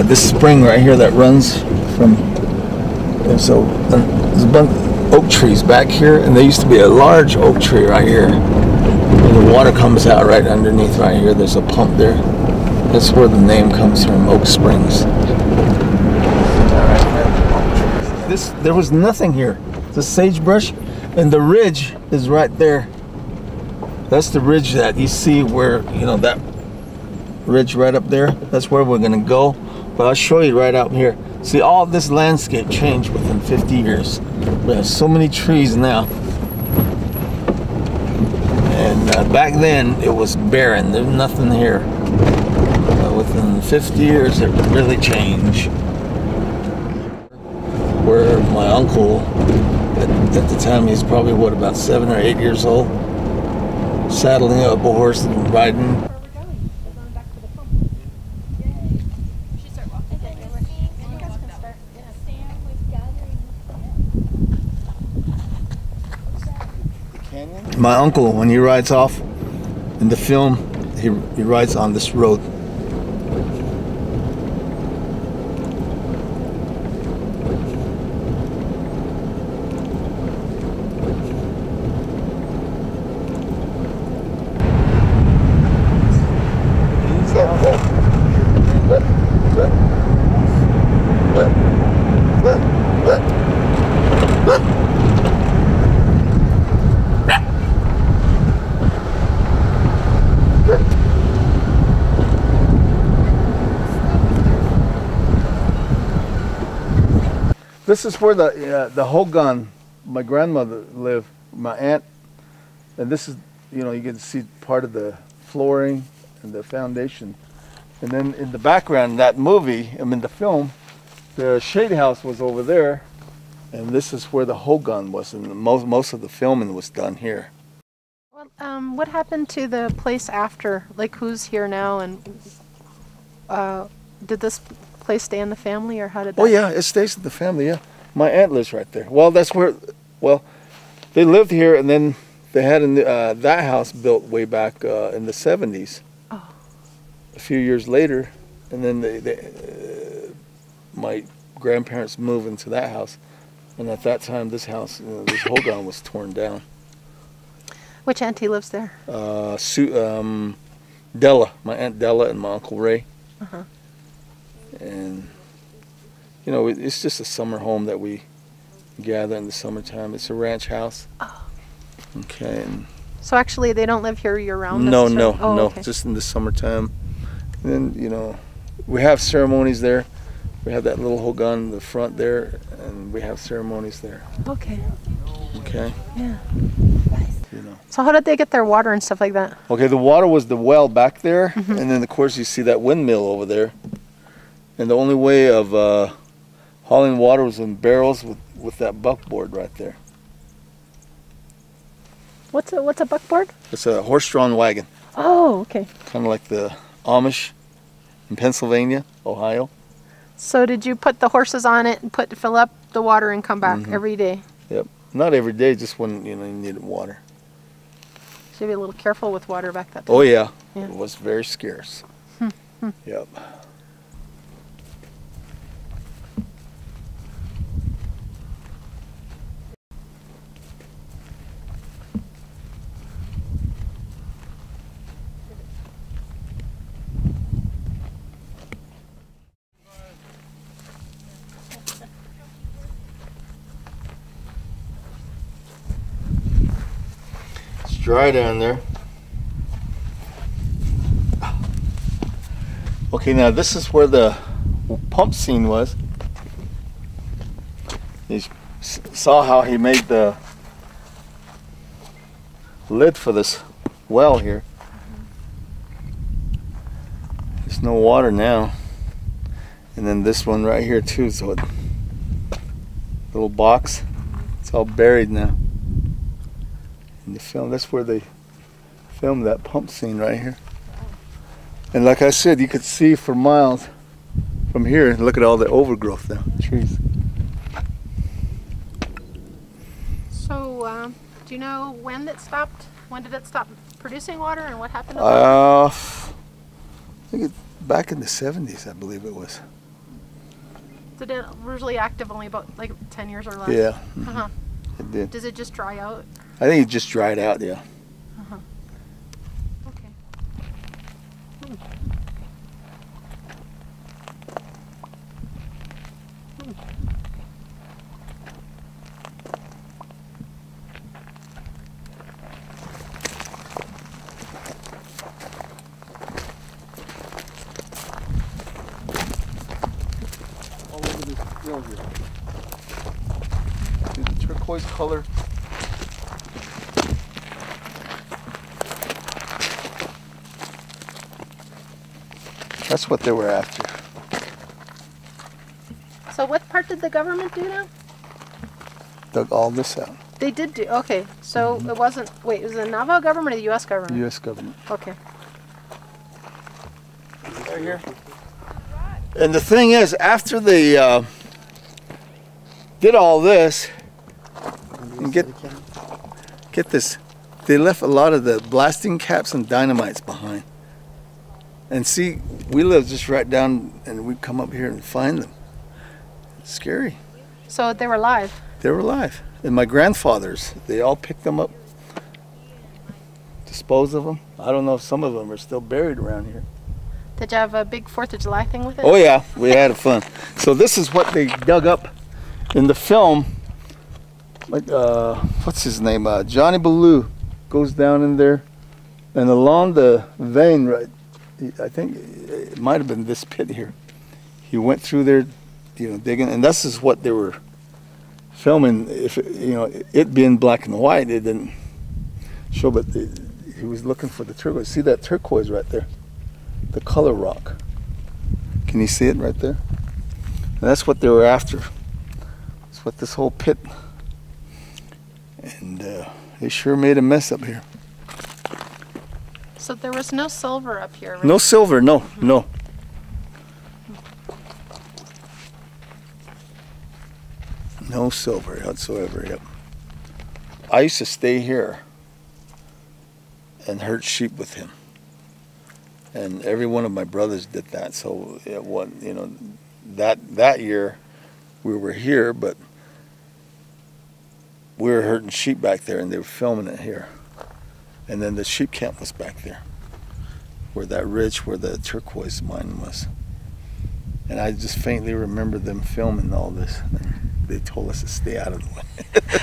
this spring right here that runs from, there's a bunch of oak trees back here, and there used to be a large oak tree right here. And the water comes out right underneath right here. There's a pump there. That's where the name comes from, Oak Springs. There was nothing here. The sagebrush, and the ridge is right there. That's the ridge that you see where, you know, that ridge right up there. That's where we're gonna go. But I'll show you right out here. See, all this landscape changed within 50 years. We have so many trees now. And back then, it was barren. There's nothing here. Within 50 years, it really changed. Where my uncle, at the time, he's probably, what, about 7 or 8 years old, saddling up a horse and riding. My uncle, when he rides off in the film, he rides on this road. This is where the Hogan, my grandmother lived, my aunt, and this is, you know, you can see part of the flooring and the foundation. And then in the background, that movie, I mean the film, the shade house was over there, and this is where the Hogan was, and most of the filming was done here. Well, what happened to the place after? Like, who's here now, and did this place stay in the family, or how did that? Oh yeah, it stays in the family, yeah. My aunt lives right there. Well, that's where, well, they lived here, and then they had that house built way back in the 70s. Oh. A few years later, and then my grandparents moved into that house, and at that time, this house, this Hogan was torn down. Which auntie lives there? Della, my Aunt Della and my Uncle Ray. Uh-huh. And, you know, it's just a summer home that we gather in the summertime. It's a ranch house. Oh. Okay. And so actually they don't live here year-round? No, okay. Just in the summertime. And then, you know, we have ceremonies there. We have that little Hogan in the front there, and we have ceremonies there. Okay. Okay? Yeah. You know. So how did they get their water and stuff like that? Okay, the water was the well back there, and then of course you see that windmill over there. And the only way of hauling water was in barrels with that buckboard right there. What's a buckboard? It's a horse-drawn wagon. Oh, okay. Kind of like the Amish in Pennsylvania, Ohio. So did you put the horses on it and fill up the water and come back every day? Yep. Not every day, just when, you know, you needed water. So you be a little careful with water back that time. Oh yeah. It was very scarce. Yep. Dry down there. Okay, now this is where the pump scene was. You saw how he made the lid for this well here. There's no water now. And then this one right here too, so a little box. It's all buried now. In the film, that's where they filmed that pump scene right here. And like I said, you could see for miles from here. Look at all the overgrowth now, trees. So, do you know when it stopped? When did it stop producing water, and what happened to it? I think back in the 70s, I believe it was. Did it usually active only about like 10 years or less? Yeah, Uh-huh. it did. Does it just dry out? I think it just dried out, yeah. Uh-huh. Okay. Hmm. Hmm. All over this hill here. See the turquoise color? That's what they were after. So what part did the government do now? Dug all this out. They did do, okay. So it wasn't, wait, it was the Navajo government or the U.S. government? U.S. government. Okay. Right here. And the thing is, after they did all this, and get this, they left a lot of the blasting caps and dynamites behind. And see, we live just right down, and we come up here and find them. It's scary. So they were alive? They were alive. And my grandfathers, they all picked them up, disposed of them. I don't know if some of them are still buried around here. Did you have a big 4th of July thing with it? Oh yeah, we had fun. So this is what they dug up in the film. Like, what's his name? Johnny Ballou goes down in there, and along the vein, right, I think it might have been this pit here. He went through there, you know, digging, and this is what they were filming. If you know, it being black and white, it didn't show, but he was looking for the turquoise. See that turquoise right there? The color rock. Can you see it right there? And that's what they were after. That's what this whole pit. And they sure made a mess up here. So there was no silver up here, right? No silver, no, no. No silver whatsoever, yep. I used to stay here and herd sheep with him. And every one of my brothers did that. So it wasn't, you know, that year we were here, but we were herding sheep back there, and they were filming it here. And then the sheep camp was back there, where that ridge where the turquoise mine was. And I just faintly remember them filming all this. And they told us to stay out of the way.